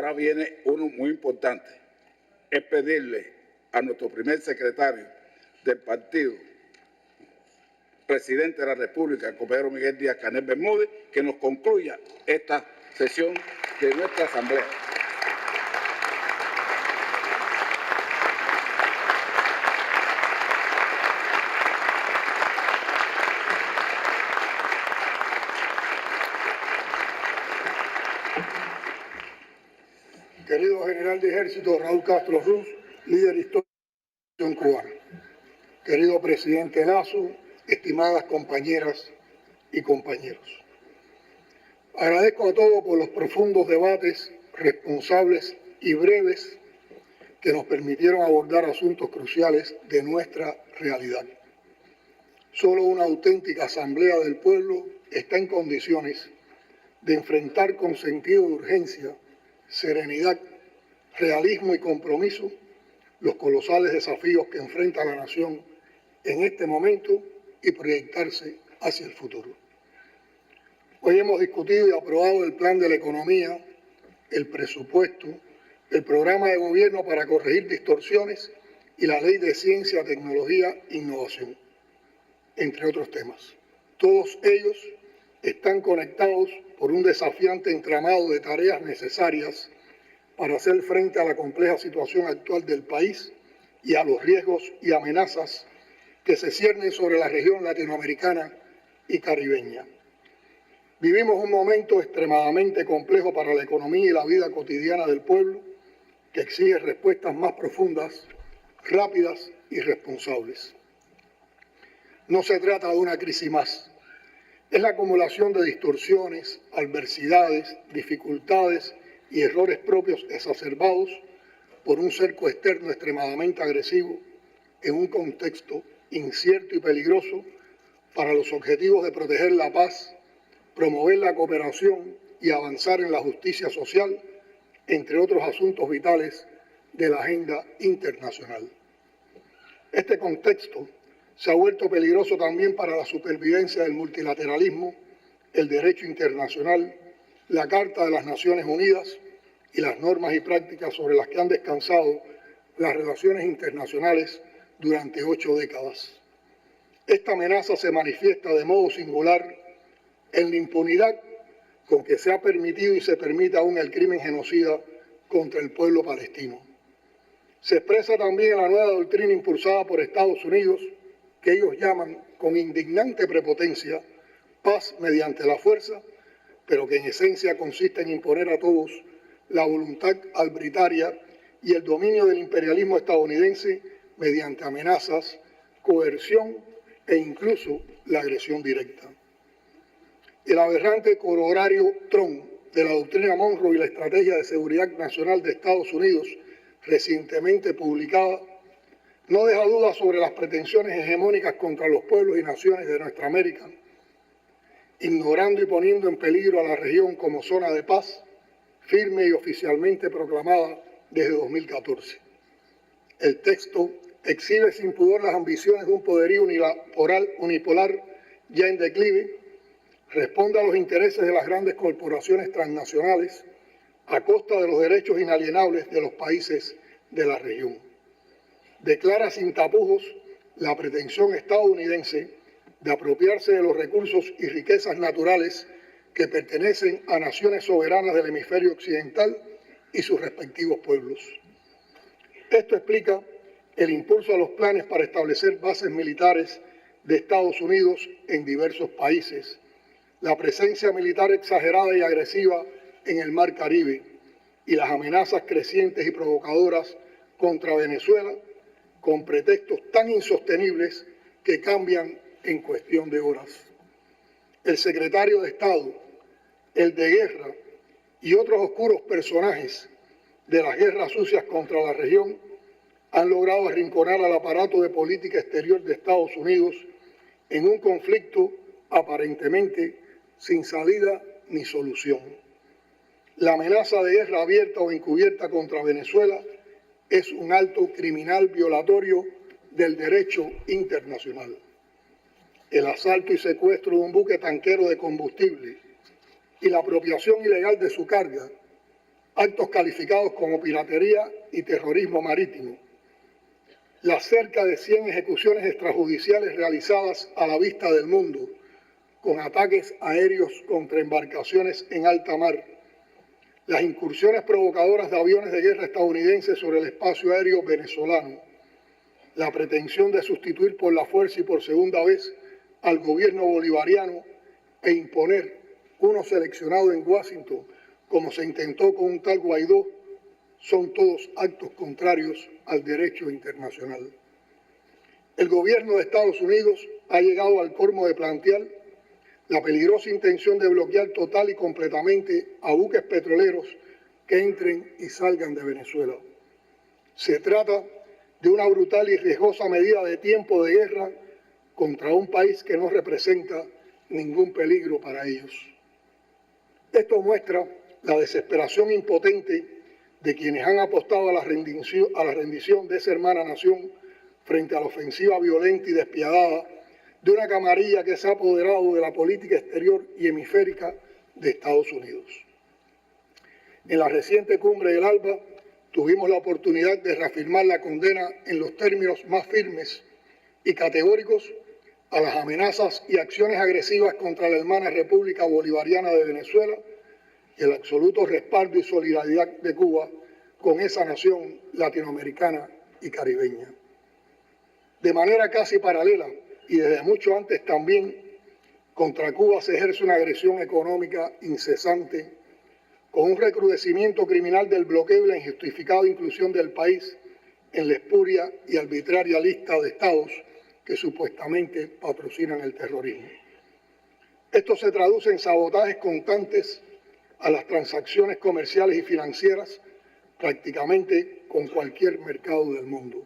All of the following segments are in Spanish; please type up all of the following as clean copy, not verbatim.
ahora viene uno muy importante, es pedirle a nuestro primer secretario del partido, presidente de la República, el compañero Miguel Díaz-Canel Bermúdez, que nos concluya esta sesión de nuestra Asamblea. Querido general de ejército Raúl Castro Ruz, líder histórico de la Revolución cubana. Querido presidente Lazo, estimadas compañeras y compañeros. Agradezco a todos por los profundos debates, responsables y breves que nos permitieron abordar asuntos cruciales de nuestra realidad. Solo una auténtica asamblea del pueblo está en condiciones de enfrentar con sentido de urgencia, serenidad, realismo y compromiso los colosales desafíos que enfrenta la nación en este momento y proyectarse hacia el futuro. Hoy hemos discutido y aprobado el plan de la economía, el presupuesto, el programa de gobierno para corregir distorsiones y la ley de ciencia, tecnología e innovación, entre otros temas. Todos ellos están conectados por un desafiante entramado de tareas necesarias para hacer frente a la compleja situación actual del país y a los riesgos y amenazas que se ciernen sobre la región latinoamericana y caribeña. Vivimos un momento extremadamente complejo para la economía y la vida cotidiana del pueblo que exige respuestas más profundas, rápidas y responsables. No se trata de una crisis más. Es la acumulación de distorsiones, adversidades, dificultades y errores propios exacerbados por un cerco externo extremadamente agresivo en un contexto incierto y peligroso para los objetivos de proteger la paz, promover la cooperación y avanzar en la justicia social, entre otros asuntos vitales de la agenda internacional. Este contexto se ha vuelto peligroso también para la supervivencia del multilateralismo, el derecho internacional, la Carta de las Naciones Unidas y las normas y prácticas sobre las que han descansado las relaciones internacionales durante 8 décadas. Esta amenaza se manifiesta de modo singular en la impunidad con que se ha permitido y se permite aún el crimen genocida contra el pueblo palestino. Se expresa también en la nueva doctrina impulsada por Estados Unidos, que ellos llaman con indignante prepotencia paz mediante la fuerza, pero que en esencia consiste en imponer a todos la voluntad arbitraria y el dominio del imperialismo estadounidense mediante amenazas, coerción e incluso la agresión directa. El aberrante corolario Trump de la doctrina Monroe y la Estrategia de Seguridad Nacional de Estados Unidos, recientemente publicada, no deja dudas sobre las pretensiones hegemónicas contra los pueblos y naciones de nuestra América, ignorando y poniendo en peligro a la región como zona de paz, firme y oficialmente proclamada desde 2014. El texto exhibe sin pudor las ambiciones de un poderío unipolar ya en declive, responde a los intereses de las grandes corporaciones transnacionales a costa de los derechos inalienables de los países de la región. Declara sin tapujos la pretensión estadounidense de apropiarse de los recursos y riquezas naturales que pertenecen a naciones soberanas del hemisferio occidental y sus respectivos pueblos. Esto explica el impulso a los planes para establecer bases militares de Estados Unidos en diversos países, la presencia militar exagerada y agresiva en el Mar Caribe y las amenazas crecientes y provocadoras contra Venezuela con pretextos tan insostenibles que cambian en cuestión de horas. El secretario de Estado, el de Guerra y otros oscuros personajes de las guerras sucias contra la región han logrado arrinconar al aparato de política exterior de Estados Unidos en un conflicto aparentemente sin salida ni solución. La amenaza de guerra abierta o encubierta contra Venezuela es un acto criminal violatorio del derecho internacional. El asalto y secuestro de un buque tanquero de combustible y la apropiación ilegal de su carga actos calificados como piratería y terrorismo marítimo, las cerca de 100 ejecuciones extrajudiciales realizadas a la vista del mundo, con ataques aéreos contra embarcaciones en alta mar, las incursiones provocadoras de aviones de guerra estadounidenses sobre el espacio aéreo venezolano, la pretensión de sustituir por la fuerza y por segunda vez al gobierno bolivariano e imponer uno seleccionado en Washington, como se intentó con un tal Guaidó, son todos actos contrarios al derecho internacional. El gobierno de Estados Unidos ha llegado al colmo de plantear la peligrosa intención de bloquear total y completamente a buques petroleros que entren y salgan de Venezuela. Se trata de una brutal y riesgosa medida de tiempo de guerra contra un país que no representa ningún peligro para ellos. Esto muestra la desesperación impotente de quienes han apostado a la rendición de esa hermana nación frente a la ofensiva violenta y despiadada de una camarilla que se ha apoderado de la política exterior y hemisférica de Estados Unidos. En la reciente cumbre del ALBA tuvimos la oportunidad de reafirmar la condena en los términos más firmes y categóricos a las amenazas y acciones agresivas contra la hermana República Bolivariana de Venezuela y el absoluto respaldo y solidaridad de Cuba con esa nación latinoamericana y caribeña. De manera casi paralela y desde mucho antes también, contra Cuba se ejerce una agresión económica incesante con un recrudecimiento criminal del bloqueo y la injustificada inclusión del país en la espuria y arbitraria lista de estados que supuestamente patrocinan el terrorismo. Esto se traduce en sabotajes constantes a las transacciones comerciales y financieras prácticamente con cualquier mercado del mundo.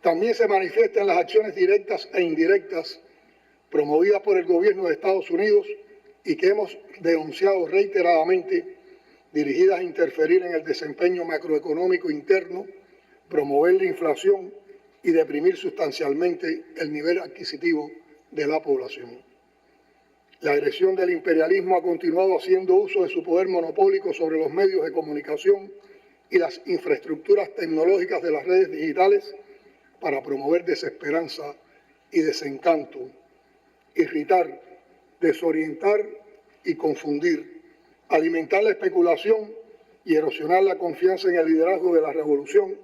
También se manifiestan las acciones directas e indirectas promovidas por el gobierno de Estados Unidos y que hemos denunciado reiteradamente, dirigidas a interferir en el desempeño macroeconómico interno, promover la inflación y deprimir sustancialmente el nivel adquisitivo de la población. La agresión del imperialismo ha continuado haciendo uso de su poder monopólico sobre los medios de comunicación y las infraestructuras tecnológicas de las redes digitales para promover desesperanza y desencanto, irritar, desorientar y confundir, alimentar la especulación y erosionar la confianza en el liderazgo de la revolución,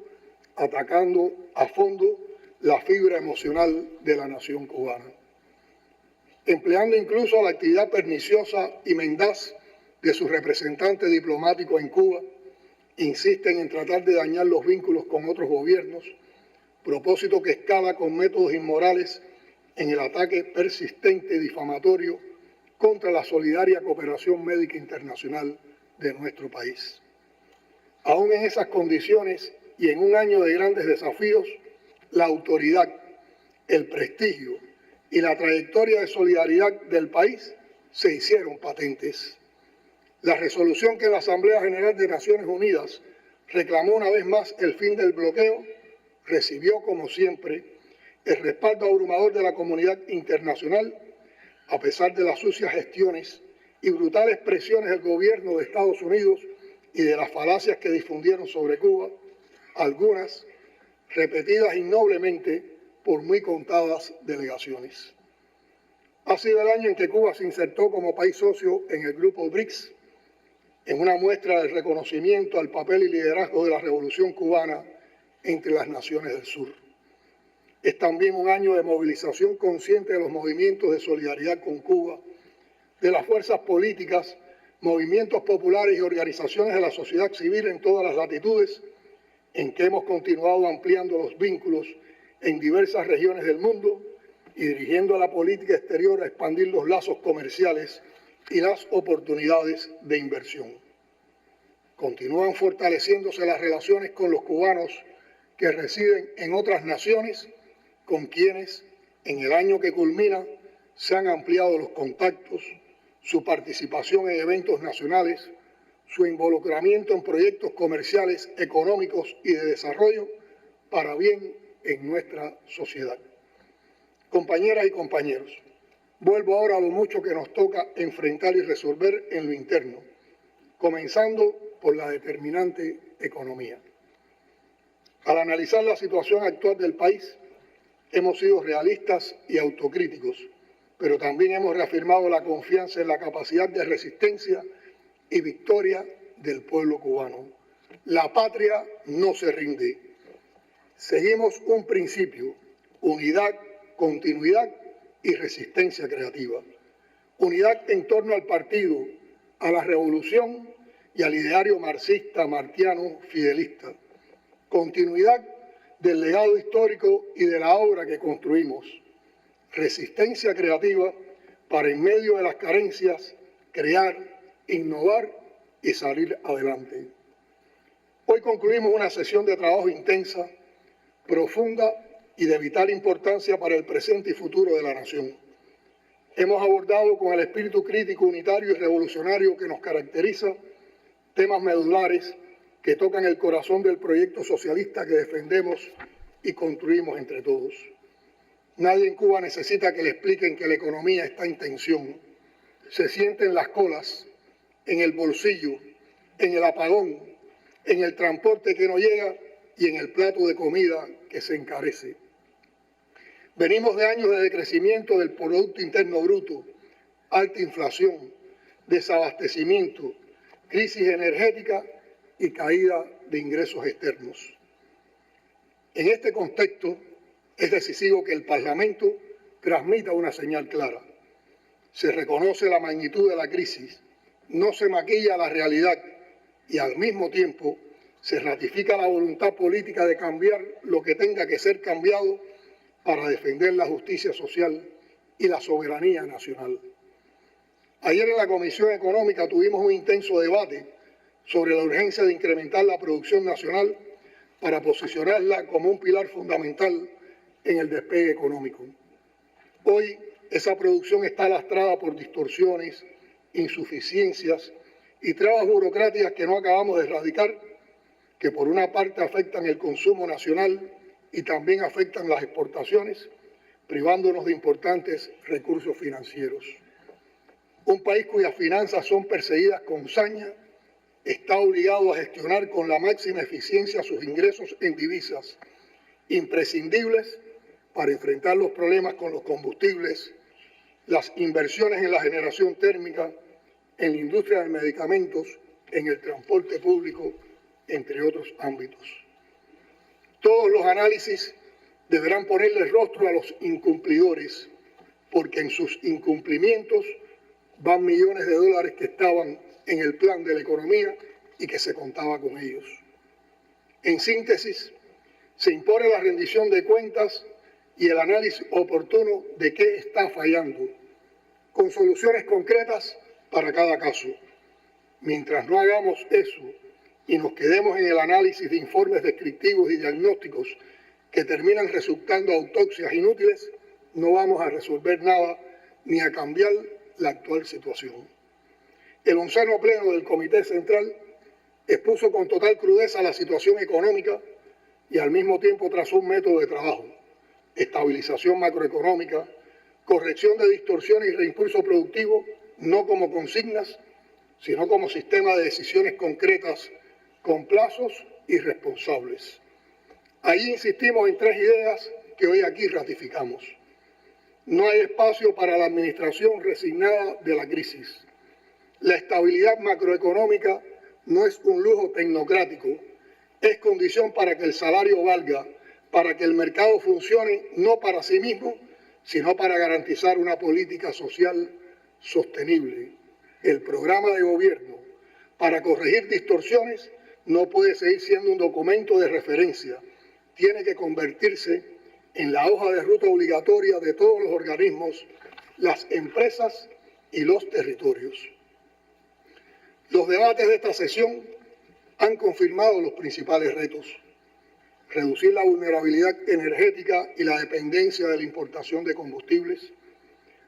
atacando a fondo la fibra emocional de la nación cubana. Empleando incluso la actividad perniciosa y mendaz de sus representantes diplomáticos en Cuba, insisten en tratar de dañar los vínculos con otros gobiernos, propósito que escala con métodos inmorales en el ataque persistente y difamatorio contra la solidaria cooperación médica internacional de nuestro país. Aún en esas condiciones y en un año de grandes desafíos, la autoridad, el prestigio y la trayectoria de solidaridad del país se hicieron patentes. La resolución que la Asamblea General de Naciones Unidas reclamó una vez más el fin del bloqueo recibió, como siempre, el respaldo abrumador de la comunidad internacional, a pesar de las sucias gestiones y brutales presiones del gobierno de Estados Unidos y de las falacias que difundieron sobre Cuba, algunas repetidas innoblemente por muy contadas delegaciones. Ha sido el año en que Cuba se insertó como país socio en el grupo BRICS, en una muestra de reconocimiento al papel y liderazgo de la Revolución Cubana entre las naciones del sur. Es también un año de movilización consciente de los movimientos de solidaridad con Cuba, de las fuerzas políticas, movimientos populares y organizaciones de la sociedad civil en todas las latitudes, en que hemos continuado ampliando los vínculos en diversas regiones del mundo y dirigiendo a la política exterior a expandir los lazos comerciales y las oportunidades de inversión. Continúan fortaleciéndose las relaciones con los cubanos que residen en otras naciones, con quienes en el año que culmina se han ampliado los contactos, su participación en eventos nacionales, su involucramiento en proyectos comerciales, económicos y de desarrollo para bien en nuestra sociedad. Compañeras y compañeros, vuelvo ahora a lo mucho que nos toca enfrentar y resolver en lo interno, comenzando por la determinante economía. Al analizar la situación actual del país, hemos sido realistas y autocríticos, pero también hemos reafirmado la confianza en la capacidad de resistencia y victoria del pueblo cubano. La patria no se rinde. Seguimos un principio: unidad, continuidad y resistencia creativa. Unidad en torno al partido, a la revolución y al ideario marxista, martiano, fidelista. Continuidad del legado histórico y de la obra que construimos. Resistencia creativa para, en medio de las carencias, crear, innovar y salir adelante. Hoy concluimos una sesión de trabajo intensa, profunda y de vital importancia para el presente y futuro de la nación. Hemos abordado con el espíritu crítico, unitario y revolucionario que nos caracteriza temas medulares que tocan el corazón del proyecto socialista que defendemos y construimos entre todos. Nadie en Cuba necesita que le expliquen que la economía está en tensión. Se siente en las colas, en el bolsillo, en el apagón, en el transporte que no llega y en el plato de comida que se encarece. Venimos de años de decrecimiento del Producto Interno Bruto, alta inflación, desabastecimiento, crisis energética y caída de ingresos externos. En este contexto es decisivo que el Parlamento transmita una señal clara. Se reconoce la magnitud de la crisis, no se maquilla la realidad y al mismo tiempo se ratifica la voluntad política de cambiar lo que tenga que ser cambiado para defender la justicia social y la soberanía nacional. Ayer en la Comisión Económica tuvimos un intenso debate sobre la urgencia de incrementar la producción nacional para posicionarla como un pilar fundamental en el despegue económico. Hoy esa producción está lastrada por distorsiones, insuficiencias y trabas burocráticas que no acabamos de erradicar, que por una parte afectan el consumo nacional y también afectan las exportaciones, privándonos de importantes recursos financieros. Un país cuyas finanzas son perseguidas con saña está obligado a gestionar con la máxima eficiencia sus ingresos en divisas, imprescindibles para enfrentar los problemas con los combustibles, las inversiones en la generación térmica, en la industria de medicamentos, en el transporte público, entre otros ámbitos. Todos los análisis deberán ponerle rostro a los incumplidores, porque en sus incumplimientos van millones de dólares que estaban en el plan de la economía y que se contaba con ellos. En síntesis, se impone la rendición de cuentas y el análisis oportuno de qué está fallando, con soluciones concretas para cada caso. Mientras no hagamos eso y nos quedemos en el análisis de informes descriptivos y diagnósticos que terminan resultando autopsias inútiles, no vamos a resolver nada ni a cambiar la actual situación. El 11º Pleno del Comité Central expuso con total crudeza la situación económica y al mismo tiempo trazó un método de trabajo: estabilización macroeconómica, corrección de distorsiones y reimpulso productivo, no como consignas, sino como sistema de decisiones concretas, con plazos y responsables. Allí insistimos en 3 ideas que hoy aquí ratificamos. No hay espacio para la administración resignada de la crisis. La estabilidad macroeconómica no es un lujo tecnocrático, es condición para que el salario valga, para que el mercado funcione no para sí mismo, sino para garantizar una política social sostenible. El programa de gobierno para corregir distorsiones no puede seguir siendo un documento de referencia, tiene que convertirse en la hoja de ruta obligatoria de todos los organismos, las empresas y los territorios. Los debates de esta sesión han confirmado los principales retos: reducir la vulnerabilidad energética y la dependencia de la importación de combustibles,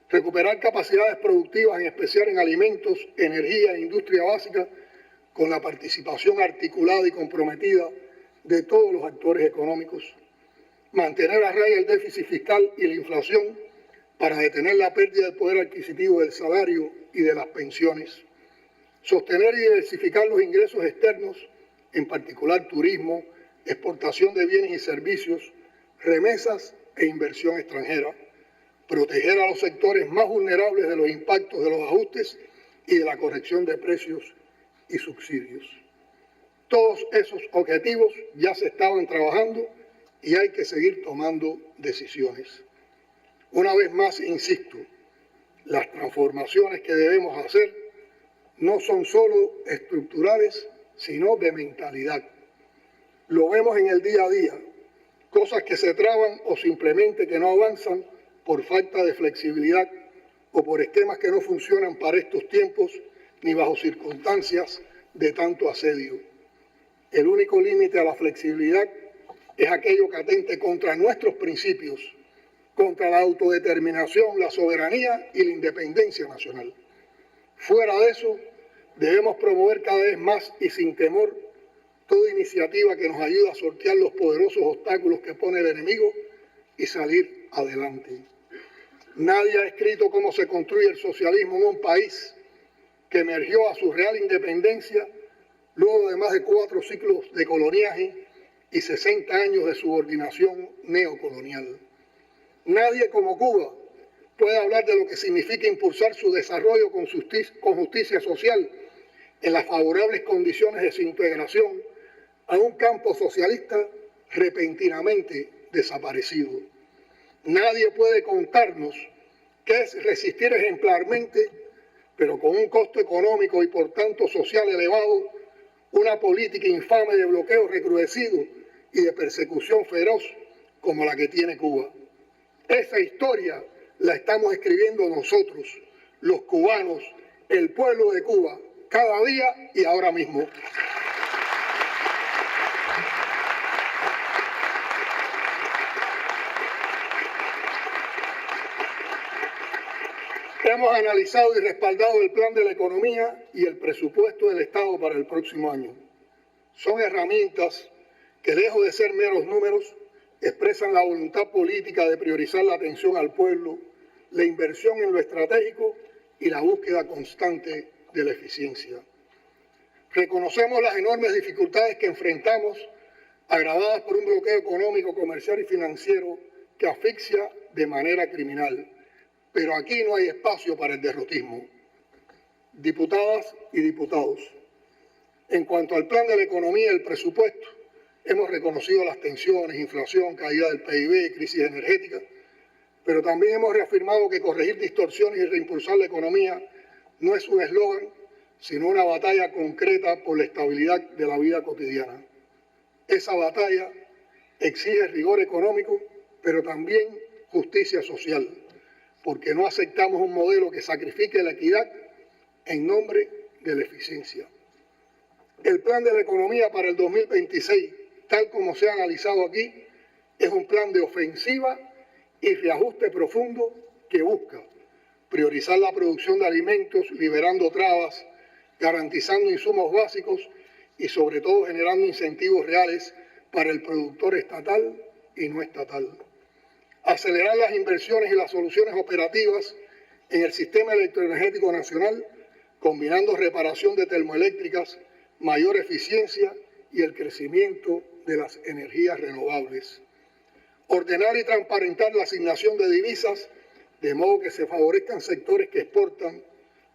recuperar capacidades productivas, en especial en alimentos, energía e industria básica, con la participación articulada y comprometida de todos los actores económicos, mantener a raya el déficit fiscal y la inflación para detener la pérdida del poder adquisitivo del salario y de las pensiones, sostener y diversificar los ingresos externos, en particular turismo, exportación de bienes y servicios, remesas e inversión extranjera, proteger a los sectores más vulnerables de los impactos de los ajustes y de la corrección de precios y subsidios. Todos esos objetivos ya se estaban trabajando y hay que seguir tomando decisiones. Una vez más, insisto, las transformaciones que debemos hacer no son solo estructurales, sino de mentalidad. Lo vemos en el día a día, cosas que se traban o simplemente que no avanzan por falta de flexibilidad o por esquemas que no funcionan para estos tiempos ni bajo circunstancias de tanto asedio. El único límite a la flexibilidad es aquello que atente contra nuestros principios, contra la autodeterminación, la soberanía y la independencia nacional. Fuera de eso, debemos promover cada vez más y sin temor toda iniciativa que nos ayude a sortear los poderosos obstáculos que pone el enemigo y salir adelante. Nadie ha escrito cómo se construye el socialismo en un país que emergió a su real independencia luego de más de 4 siglos de coloniaje y 60 años de subordinación neocolonial. Nadie como Cuba puede hablar de lo que significa impulsar su desarrollo con justicia social en las favorables condiciones de su integración a un campo socialista repentinamente desaparecido. Nadie puede contarnos qué es resistir ejemplarmente, pero con un costo económico y por tanto social elevado, una política infame de bloqueo recrudecido y de persecución feroz como la que tiene Cuba. Esa historia la estamos escribiendo nosotros, los cubanos, el pueblo de Cuba, cada día y ahora mismo. Hemos analizado y respaldado el plan de la economía y el presupuesto del Estado para el próximo año. Son herramientas que, lejos de ser meros números, expresan la voluntad política de priorizar la atención al pueblo, la inversión en lo estratégico y la búsqueda constante de la eficiencia. Reconocemos las enormes dificultades que enfrentamos, agravadas por un bloqueo económico, comercial y financiero que asfixia de manera criminal. Pero aquí no hay espacio para el derrotismo. Diputadas y diputados, en cuanto al plan de la economía y el presupuesto, hemos reconocido las tensiones, inflación, caída del PIB, crisis energética, pero también hemos reafirmado que corregir distorsiones y reimpulsar la economía no es un eslogan, sino una batalla concreta por la estabilidad de la vida cotidiana. Esa batalla exige rigor económico, pero también justicia social, porque no aceptamos un modelo que sacrifique la equidad en nombre de la eficiencia. El plan de la economía para el 2026, tal como se ha analizado aquí, es un plan de ofensiva y reajuste profundo que busca priorizar la producción de alimentos, liberando trabas, garantizando insumos básicos y sobre todo generando incentivos reales para el productor estatal y no estatal. Acelerar las inversiones y las soluciones operativas en el sistema electroenergético nacional, combinando reparación de termoeléctricas, mayor eficiencia y el crecimiento de las energías renovables. Ordenar y transparentar la asignación de divisas, de modo que se favorezcan sectores que exportan,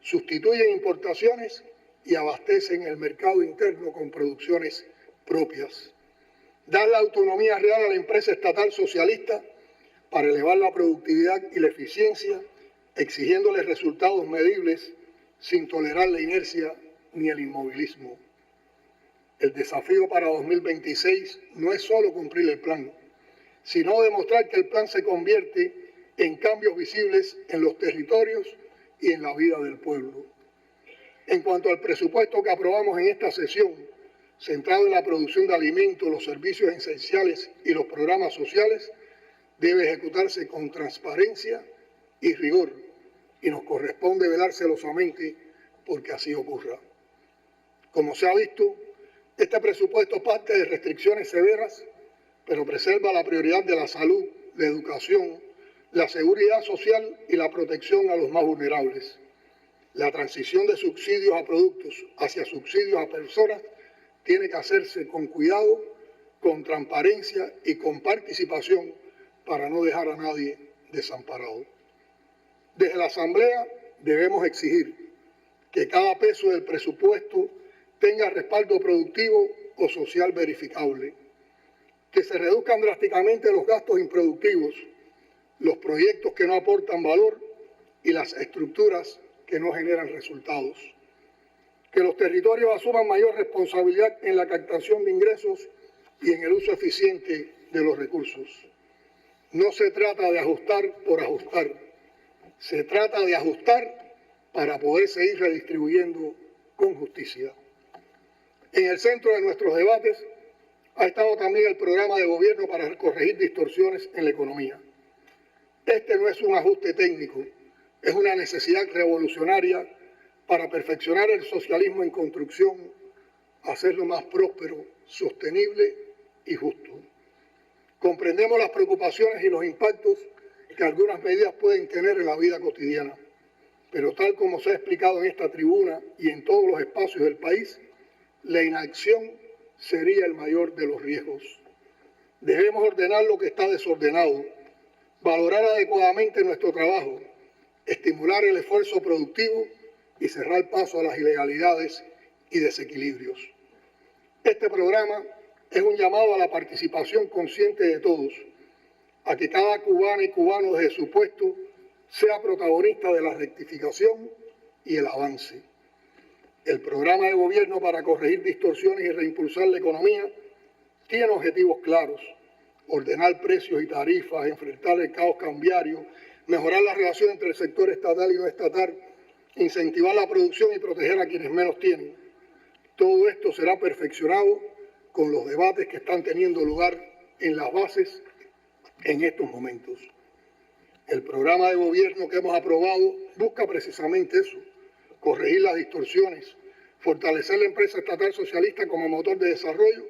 sustituyen importaciones y abastecen el mercado interno con producciones propias. Dar la autonomía real a la empresa estatal socialista para elevar la productividad y la eficiencia, exigiéndoles resultados medibles sin tolerar la inercia ni el inmovilismo. El desafío para 2026 no es solo cumplir el plan, sino demostrar que el plan se convierte en cambios visibles en los territorios y en la vida del pueblo. En cuanto al presupuesto que aprobamos en esta sesión, centrado en la producción de alimentos, los servicios esenciales y los programas sociales, debe ejecutarse con transparencia y rigor, y nos corresponde velar celosamente porque así ocurra. Como se ha visto, este presupuesto parte de restricciones severas, pero preserva la prioridad de la salud, la educación, la seguridad social y la protección a los más vulnerables. La transición de subsidios a productos hacia subsidios a personas tiene que hacerse con cuidado, con transparencia y con participación para no dejar a nadie desamparado. Desde la Asamblea debemos exigir que cada peso del presupuesto tenga respaldo productivo o social verificable, que se reduzcan drásticamente los gastos improductivos, los proyectos que no aportan valor y las estructuras que no generan resultados, que los territorios asuman mayor responsabilidad en la captación de ingresos y en el uso eficiente de los recursos. No se trata de ajustar por ajustar, se trata de ajustar para poder seguir redistribuyendo con justicia. En el centro de nuestros debates ha estado también el programa de gobierno para corregir distorsiones en la economía. Este no es un ajuste técnico, es una necesidad revolucionaria para perfeccionar el socialismo en construcción, hacerlo más próspero, sostenible y justo. Comprendemos las preocupaciones y los impactos que algunas medidas pueden tener en la vida cotidiana, pero tal como se ha explicado en esta tribuna y en todos los espacios del país, la inacción sería el mayor de los riesgos. Debemos ordenar lo que está desordenado, valorar adecuadamente nuestro trabajo, estimular el esfuerzo productivo y cerrar paso a las ilegalidades y desequilibrios. Este programa es un llamado a la participación consciente de todos, a que cada cubana y cubano desde su puesto sea protagonista de la rectificación y el avance. El programa de gobierno para corregir distorsiones y reimpulsar la economía tiene objetivos claros: ordenar precios y tarifas, enfrentar el caos cambiario, mejorar la relación entre el sector estatal y no estatal, incentivar la producción y proteger a quienes menos tienen. Todo esto será perfeccionado con los debates que están teniendo lugar en las bases en estos momentos. El programa de gobierno que hemos aprobado busca precisamente eso: corregir las distorsiones, fortalecer la empresa estatal socialista como motor de desarrollo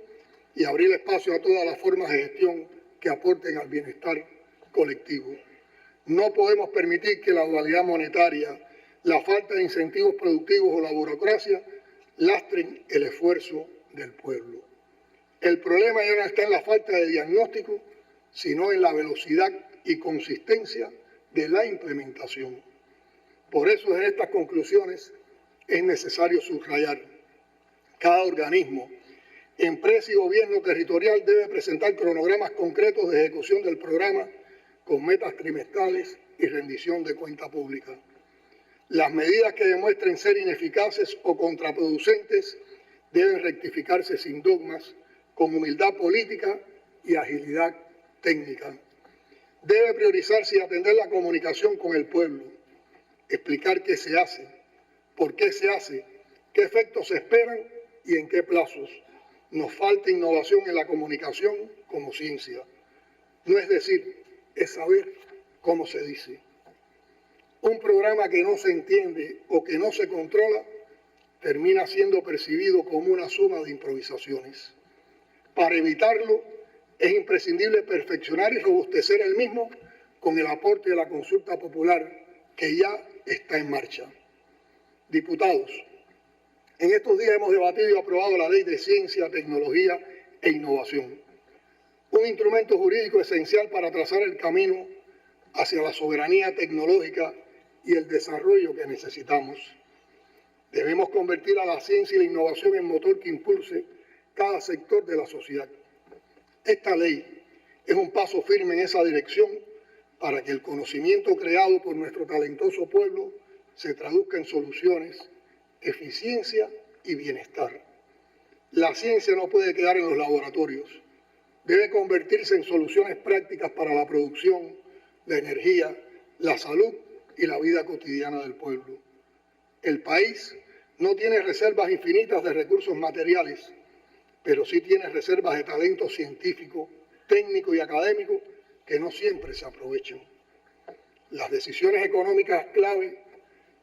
y abrir espacio a todas las formas de gestión que aporten al bienestar colectivo. No podemos permitir que la dualidad monetaria, la falta de incentivos productivos o la burocracia lastren el esfuerzo del pueblo. El problema ya no está en la falta de diagnóstico, sino en la velocidad y consistencia de la implementación. Por eso, en estas conclusiones es necesario subrayar: cada organismo, empresa y gobierno territorial debe presentar cronogramas concretos de ejecución del programa con metas trimestrales y rendición de cuenta pública. Las medidas que demuestren ser ineficaces o contraproducentes deben rectificarse sin dogmas, con humildad política y agilidad técnica. Debe priorizarse y atender la comunicación con el pueblo, explicar qué se hace, por qué se hace, qué efectos se esperan y en qué plazos. Nos falta innovación en la comunicación como ciencia. No es decir, es saber cómo se dice. Un programa que no se entiende o que no se controla termina siendo percibido como una suma de improvisaciones. Para evitarlo, es imprescindible perfeccionar y robustecer el mismo con el aporte de la consulta popular que ya está en marcha. Diputados, en estos días hemos debatido y aprobado la Ley de Ciencia, Tecnología e Innovación, un instrumento jurídico esencial para trazar el camino hacia la soberanía tecnológica y el desarrollo que necesitamos. Debemos convertir a la ciencia y la innovación en motor que impulse cada sector de la sociedad. Esta ley es un paso firme en esa dirección para que el conocimiento creado por nuestro talentoso pueblo se traduzca en soluciones, eficiencia y bienestar. La ciencia no puede quedar en los laboratorios, debe convertirse en soluciones prácticas para la producción, la energía, la salud y la vida cotidiana del pueblo. El país no tiene reservas infinitas de recursos materiales, pero sí tiene reservas de talento científico, técnico y académico que no siempre se aprovechan. Las decisiones económicas clave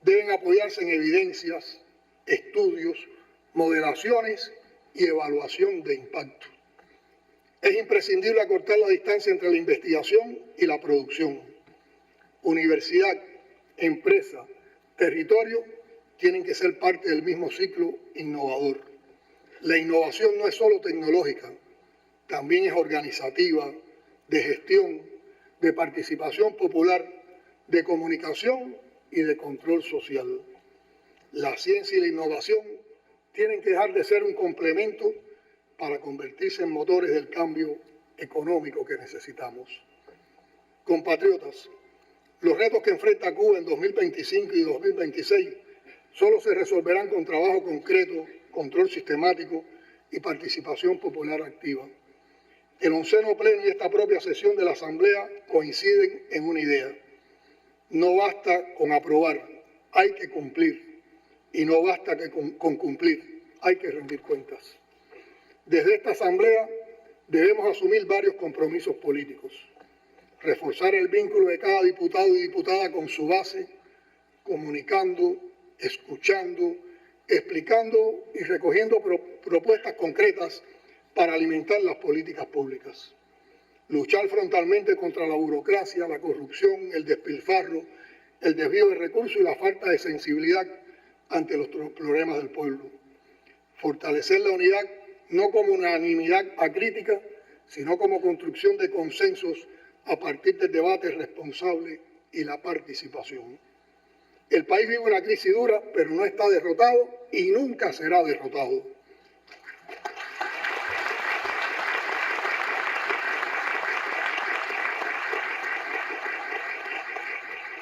deben apoyarse en evidencias, estudios, modelaciones y evaluación de impacto. Es imprescindible acortar la distancia entre la investigación y la producción. Universidad, empresa, territorio tienen que ser parte del mismo ciclo innovador. La innovación no es solo tecnológica, también es organizativa, de gestión, de participación popular, de comunicación y de control social. La ciencia y la innovación tienen que dejar de ser un complemento para convertirse en motores del cambio económico que necesitamos. Compatriotas, los retos que enfrenta Cuba en 2025 y 2026 solo se resolverán con trabajo concreto, control sistemático y participación popular activa. El 11º Pleno y esta propia sesión de la Asamblea coinciden en una idea. No basta con aprobar, hay que cumplir. Y no basta con cumplir, hay que rendir cuentas. Desde esta Asamblea debemos asumir varios compromisos políticos. Reforzar el vínculo de cada diputado y diputada con su base, comunicando, escuchando, explicando y recogiendo propuestas concretas para alimentar las políticas públicas. Luchar frontalmente contra la burocracia, la corrupción, el despilfarro, el desvío de recursos y la falta de sensibilidad ante los problemas del pueblo. Fortalecer la unidad no como unanimidad acrítica, sino como construcción de consensos a partir del debate responsable y la participación. El país vive una crisis dura, pero no está derrotado y nunca será derrotado.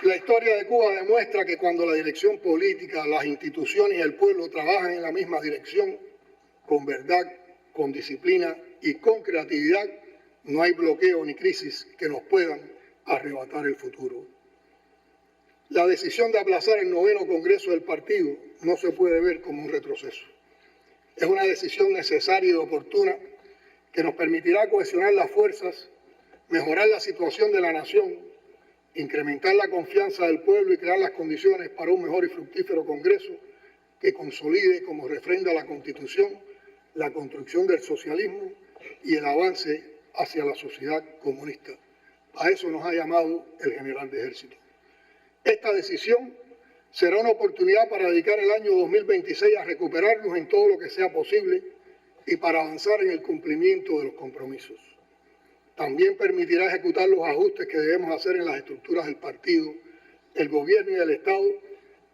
La historia de Cuba demuestra que cuando la dirección política, las instituciones y el pueblo trabajan en la misma dirección, con verdad, con disciplina y con creatividad, no hay bloqueo ni crisis que nos puedan arrebatar el futuro. La decisión de aplazar el 9º Congreso del partido no se puede ver como un retroceso. Es una decisión necesaria y oportuna que nos permitirá cohesionar las fuerzas, mejorar la situación de la nación, incrementar la confianza del pueblo y crear las condiciones para un mejor y fructífero Congreso que consolide como refrenda la Constitución, la construcción del socialismo y el avance hacia la sociedad comunista. A eso nos ha llamado el general de ejército. Esta decisión será una oportunidad para dedicar el año 2026 a recuperarnos en todo lo que sea posible y para avanzar en el cumplimiento de los compromisos. También permitirá ejecutar los ajustes que debemos hacer en las estructuras del partido, el gobierno y el Estado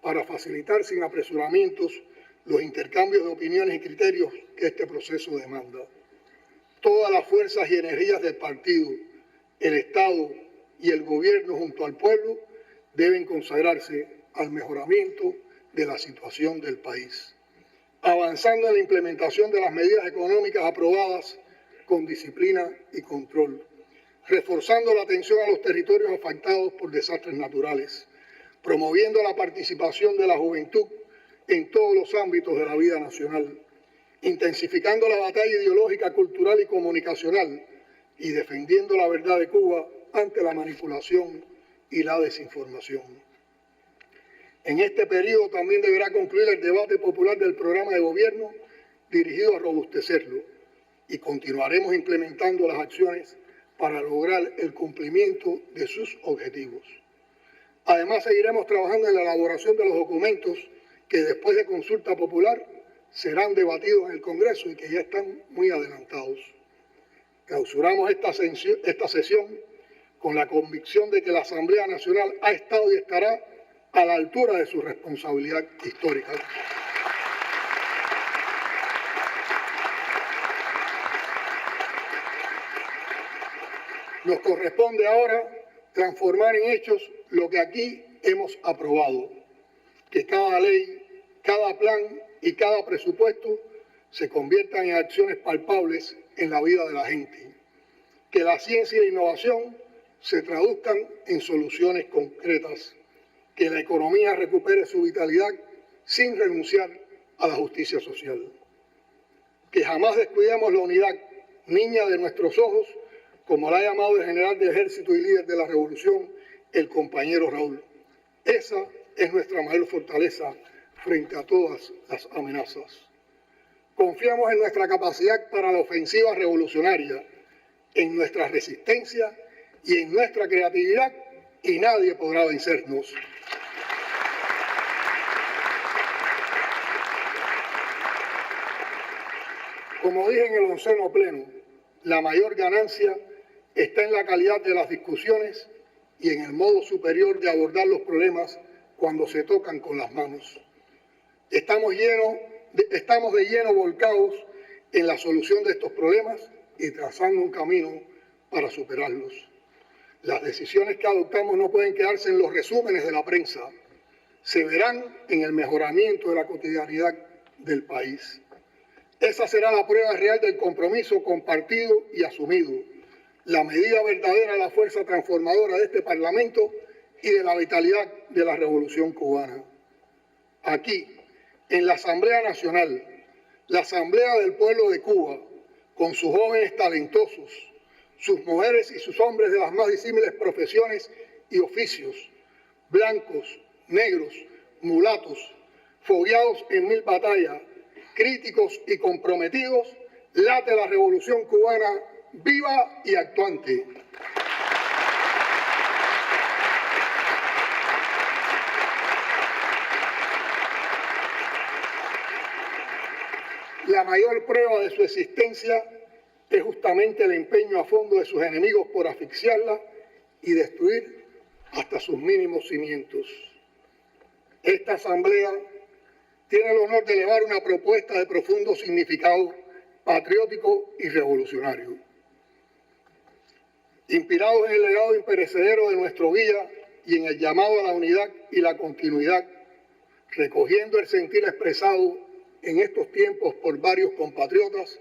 para facilitar sin apresuramientos los intercambios de opiniones y criterios que este proceso demanda. Todas las fuerzas y energías del partido, el Estado y el gobierno junto al pueblo deben consagrarse al mejoramiento de la situación del país, avanzando en la implementación de las medidas económicas aprobadas con disciplina y control, reforzando la atención a los territorios afectados por desastres naturales, promoviendo la participación de la juventud en todos los ámbitos de la vida nacional, intensificando la batalla ideológica, cultural y comunicacional y defendiendo la verdad de Cuba ante la manipulación y la desinformación. En este periodo también deberá concluir el debate popular del programa de gobierno dirigido a robustecerlo y continuaremos implementando las acciones para lograr el cumplimiento de sus objetivos. Además, seguiremos trabajando en la elaboración de los documentos que después de consulta popular serán debatidos en el Congreso y que ya están muy adelantados. Clausuramos esta sesión con la convicción de que la Asamblea Nacional ha estado y estará a la altura de su responsabilidad histórica. Nos corresponde ahora transformar en hechos lo que aquí hemos aprobado, que cada ley, cada plan y cada presupuesto se conviertan en acciones palpables en la vida de la gente, que la ciencia y la innovación se traduzcan en soluciones concretas, que la economía recupere su vitalidad sin renunciar a la justicia social, que jamás descuidemos la unidad, niña de nuestros ojos, como la ha llamado el general de ejército y líder de la revolución, el compañero Raúl. Esa es nuestra mayor fortaleza frente a todas las amenazas. Confiamos en nuestra capacidad para la ofensiva revolucionaria, en nuestra resistencia y en nuestra creatividad, y nadie podrá vencernos. Como dije en el 11º Pleno, la mayor ganancia está en la calidad de las discusiones y en el modo superior de abordar los problemas cuando se tocan con las manos. Estamos de lleno volcados en la solución de estos problemas y trazando un camino para superarlos. Las decisiones que adoptamos no pueden quedarse en los resúmenes de la prensa. Se verán en el mejoramiento de la cotidianidad del país. Esa será la prueba real del compromiso compartido y asumido, la medida verdadera de la fuerza transformadora de este Parlamento y de la vitalidad de la Revolución cubana. Aquí, en la Asamblea Nacional, la Asamblea del Pueblo de Cuba, con sus jóvenes talentosos, sus mujeres y sus hombres de las más disímiles profesiones y oficios, blancos, negros, mulatos, fogueados en 1000 batallas, críticos y comprometidos, late la Revolución cubana viva y actuante. La mayor prueba de su existencia es justamente el empeño a fondo de sus enemigos por asfixiarla y destruir hasta sus mínimos cimientos. Esta asamblea tiene el honor de elevar una propuesta de profundo significado patriótico y revolucionario. Inspirados en el legado imperecedero de nuestro guía y en el llamado a la unidad y la continuidad, recogiendo el sentir expresado en estos tiempos por varios compatriotas,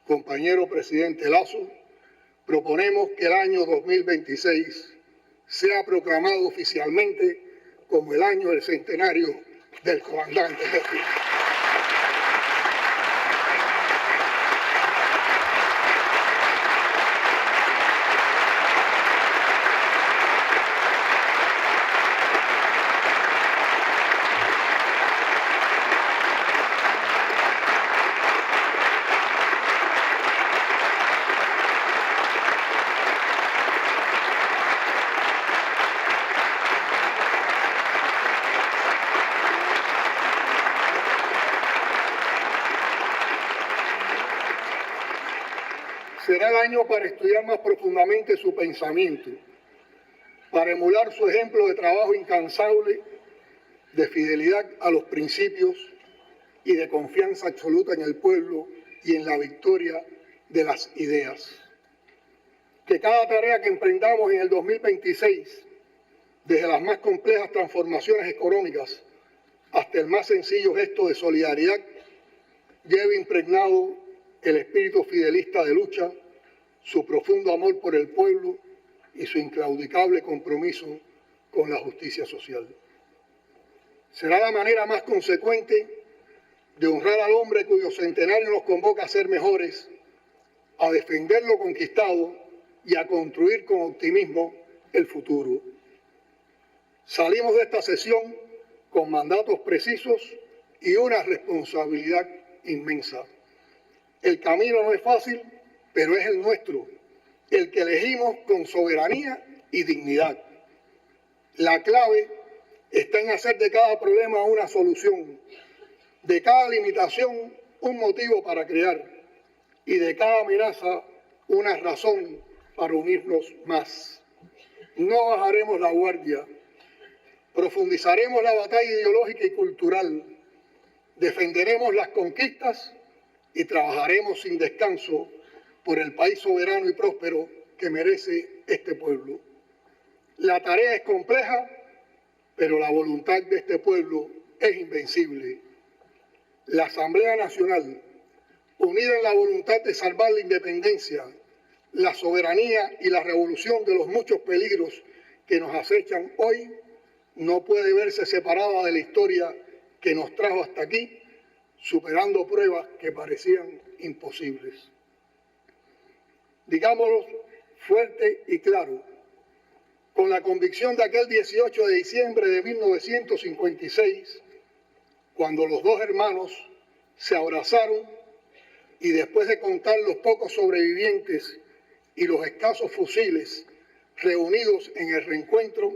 compañero presidente Lasso, proponemos que el año 2026 sea proclamado oficialmente como el año del centenario del comandante jefe. Será el año para estudiar más profundamente su pensamiento, para emular su ejemplo de trabajo incansable, de fidelidad a los principios y de confianza absoluta en el pueblo y en la victoria de las ideas. Que cada tarea que emprendamos en el 2026, desde las más complejas transformaciones económicas hasta el más sencillo gesto de solidaridad, lleve impregnado el espíritu fidelista de lucha, su profundo amor por el pueblo y su inclaudicable compromiso con la justicia social. Será la manera más consecuente de honrar al hombre cuyo centenario nos convoca a ser mejores, a defender lo conquistado y a construir con optimismo el futuro. Salimos de esta sesión con mandatos precisos y una responsabilidad inmensa. El camino no es fácil, pero es el nuestro, el que elegimos con soberanía y dignidad. La clave está en hacer de cada problema una solución, de cada limitación un motivo para crear y de cada amenaza una razón para unirnos más. No bajaremos la guardia, profundizaremos la batalla ideológica y cultural, defenderemos las conquistas y trabajaremos sin descanso por el país soberano y próspero que merece este pueblo. La tarea es compleja, pero la voluntad de este pueblo es invencible. La Asamblea Nacional, unida en la voluntad de salvar la independencia, la soberanía y la revolución de los muchos peligros que nos acechan hoy, no puede verse separada de la historia que nos trajo hasta aquí, superando pruebas que parecían imposibles. Digámoslo fuerte y claro, con la convicción de aquel 18 de diciembre de 1956, cuando los dos hermanos se abrazaron y después de contar los pocos sobrevivientes y los escasos fusiles reunidos en el reencuentro,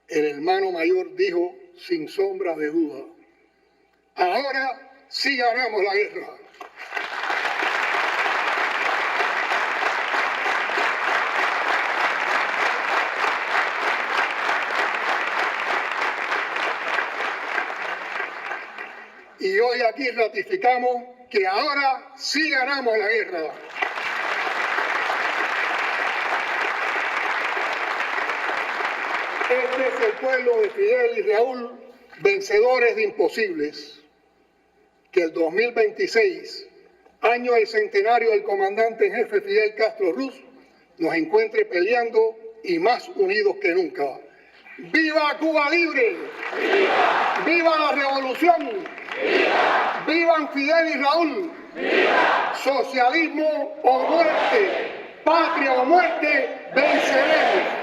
el hermano mayor dijo sin sombra de duda: ahora sí ganamos la guerra. hoy aquí ratificamos que ahora sí ganamos la guerra. Este es el pueblo de Fidel y Raúl, vencedores de imposibles. Que el 2026, año del centenario del comandante en jefe Fidel Castro Ruz, nos encuentre peleando y más unidos que nunca. ¡Viva Cuba Libre! ¡Viva! ¡Viva la revolución! ¡Viva! ¡Vivan Fidel y Raúl! ¡Viva! Socialismo o muerte, patria o muerte, venceremos.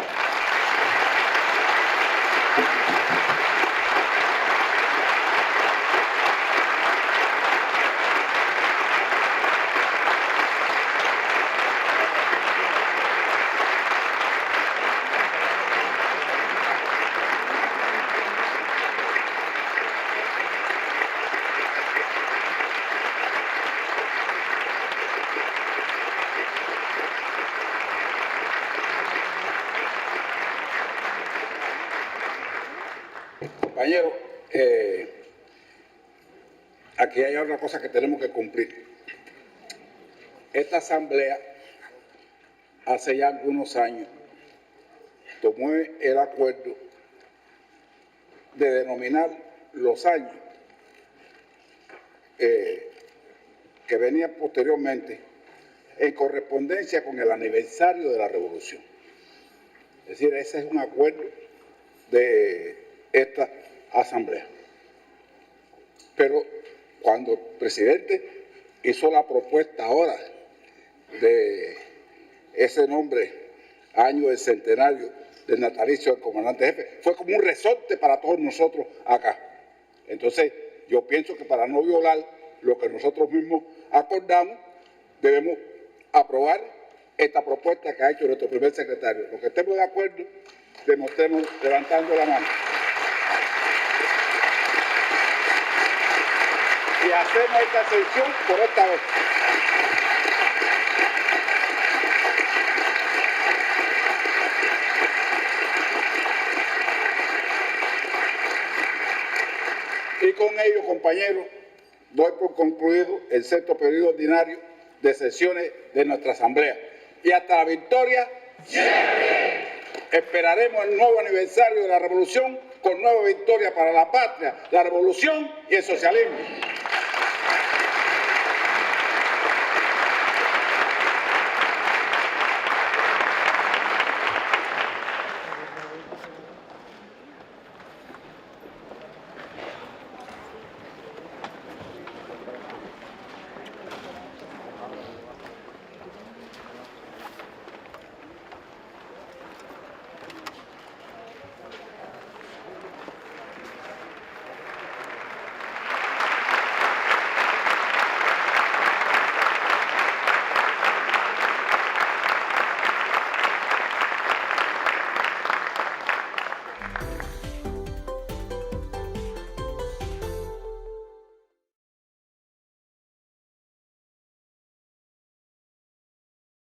Compañero, aquí hay otra cosa que tenemos que cumplir. Esta asamblea, hace ya algunos años, tomó el acuerdo de denominar los años que venían posteriormente en correspondencia con el aniversario de la Revolución. Es decir, ese es un acuerdo de esta asamblea. Pero cuando el presidente hizo la propuesta ahora de ese nombre, año del centenario del natalicio del comandante jefe, fue como un resorte para todos nosotros acá. Entonces, yo pienso que para no violar lo que nosotros mismos acordamos, debemos aprobar esta propuesta que ha hecho nuestro primer secretario. Los que estemos de acuerdo, demostremos levantando la mano. Y hacemos esta excepción por esta vez. Y con ello, compañeros, doy por concluido el sexto periodo ordinario de sesiones de nuestra Asamblea. Y hasta la victoria, siempre. Esperaremos el nuevo aniversario de la Revolución con nueva victoria para la patria, la Revolución y el socialismo.